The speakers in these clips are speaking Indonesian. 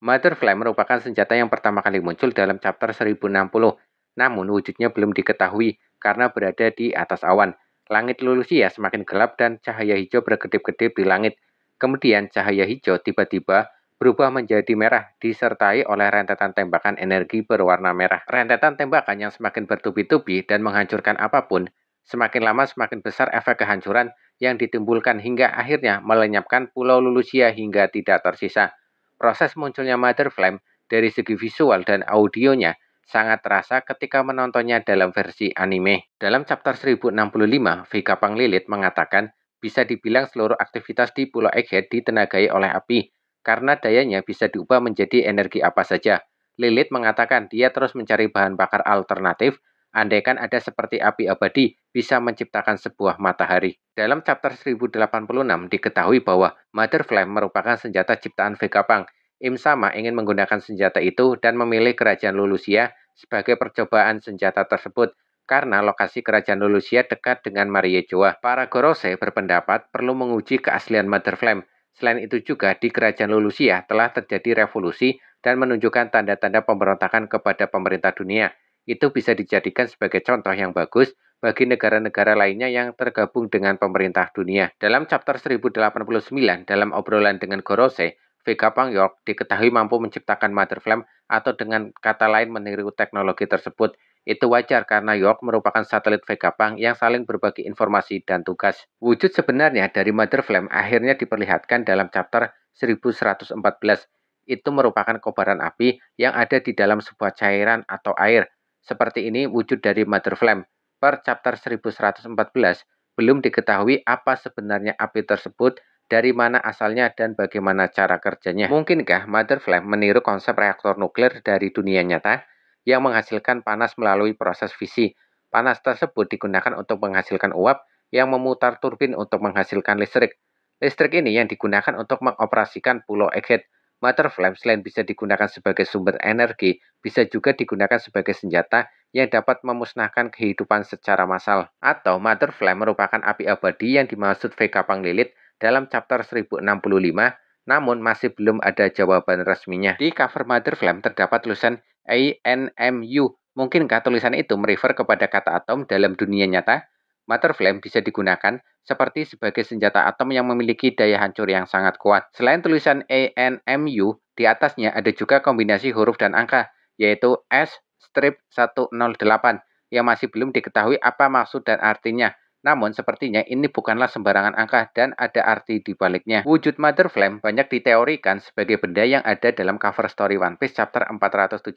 Mother Flame merupakan senjata yang pertama kali muncul dalam chapter 1060, namun wujudnya belum diketahui karena berada di atas awan. Langit Lulusia semakin gelap dan cahaya hijau berkedip-kedip di langit. Kemudian cahaya hijau tiba-tiba berubah menjadi merah disertai oleh rentetan tembakan energi berwarna merah. Rentetan tembakan yang semakin bertubi-tubi dan menghancurkan apapun, semakin lama semakin besar efek kehancuran yang ditimbulkan hingga akhirnya melenyapkan Pulau Lulusia hingga tidak tersisa. Proses munculnya Mother Flame dari segi visual dan audionya sangat terasa ketika menontonnya dalam versi anime. Dalam chapter 1065, Vega Panglilit mengatakan bisa dibilang seluruh aktivitas di Pulau Egghead ditenagai oleh api, karena dayanya bisa diubah menjadi energi apa saja. Lilith mengatakan dia terus mencari bahan bakar alternatif, andaikan ada seperti api abadi bisa menciptakan sebuah matahari. Dalam chapter 1086 diketahui bahwa Mother Flame merupakan senjata ciptaan Vegapunk. Im Sama ingin menggunakan senjata itu dan memilih kerajaan Lulusia sebagai percobaan senjata tersebut karena lokasi kerajaan Lulusia dekat dengan Marie Joa. Para Gorose berpendapat perlu menguji keaslian Mother Flame. Selain itu juga di kerajaan Lulusia telah terjadi revolusi dan menunjukkan tanda-tanda pemberontakan kepada pemerintah dunia. Itu bisa dijadikan sebagai contoh yang bagus bagi negara-negara lainnya yang tergabung dengan pemerintah dunia. Dalam chapter 1089 dalam obrolan dengan Gorose, Vegapunk York diketahui mampu menciptakan Mother Flame atau dengan kata lain meniru teknologi tersebut. Itu wajar karena York merupakan satelit Vegapunk yang saling berbagi informasi dan tugas. Wujud sebenarnya dari Mother Flame akhirnya diperlihatkan dalam chapter 1114. Itu merupakan kobaran api yang ada di dalam sebuah cairan atau air. Seperti ini wujud dari Mother Flame. Per chapter 1114, belum diketahui apa sebenarnya api tersebut, dari mana asalnya dan bagaimana cara kerjanya. Mungkinkah Mother Flame meniru konsep reaktor nuklir dari dunia nyata yang menghasilkan panas melalui proses fisi? Panas tersebut digunakan untuk menghasilkan uap yang memutar turbin untuk menghasilkan listrik. Listrik ini yang digunakan untuk mengoperasikan Pulau Egghead. Mother Flame selain bisa digunakan sebagai sumber energi, bisa juga digunakan sebagai senjata yang dapat memusnahkan kehidupan secara massal. Atau Mother Flame merupakan api abadi yang dimaksud Vegapunk Lilith dalam chapter 1065, namun masih belum ada jawaban resminya. Di cover Mother Flame terdapat tulisan ANMU. Mungkinkah tulisan itu merefer kepada kata atom dalam dunia nyata? Mother Flame bisa digunakan seperti sebagai senjata atom yang memiliki daya hancur yang sangat kuat. Selain tulisan ANMU, di atasnya ada juga kombinasi huruf dan angka, yaitu S-108, yang masih belum diketahui apa maksud dan artinya. Namun sepertinya ini bukanlah sembarangan angka dan ada arti di baliknya. Wujud Mother Flame banyak diteorikan sebagai benda yang ada dalam cover story One Piece chapter 472.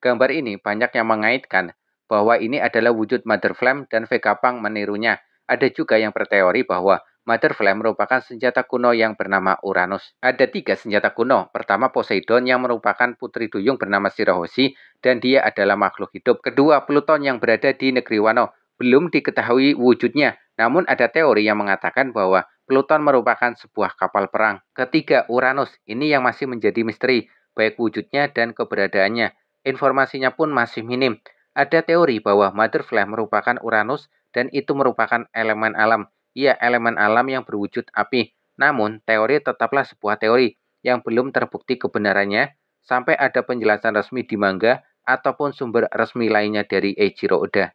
Gambar ini banyak yang mengaitkan bahwa ini adalah wujud Mother Flame dan Vegapunk menirunya. Ada juga yang berteori bahwa Mother Flame merupakan senjata kuno yang bernama Uranus. Ada 3 senjata kuno. Pertama Poseidon yang merupakan putri duyung bernama Shirahoshi dan dia adalah makhluk hidup. Kedua Pluton yang berada di negeri Wano. Belum diketahui wujudnya, namun ada teori yang mengatakan bahwa Pluton merupakan sebuah kapal perang. Ketiga, Uranus. Ini yang masih menjadi misteri, baik wujudnya dan keberadaannya. Informasinya pun masih minim. Ada teori bahwa Mother Flame merupakan Uranus dan itu merupakan elemen alam. Iya, elemen alam yang berwujud api. Namun, teori tetaplah sebuah teori yang belum terbukti kebenarannya sampai ada penjelasan resmi di manga ataupun sumber resmi lainnya dari Eiichiro Oda.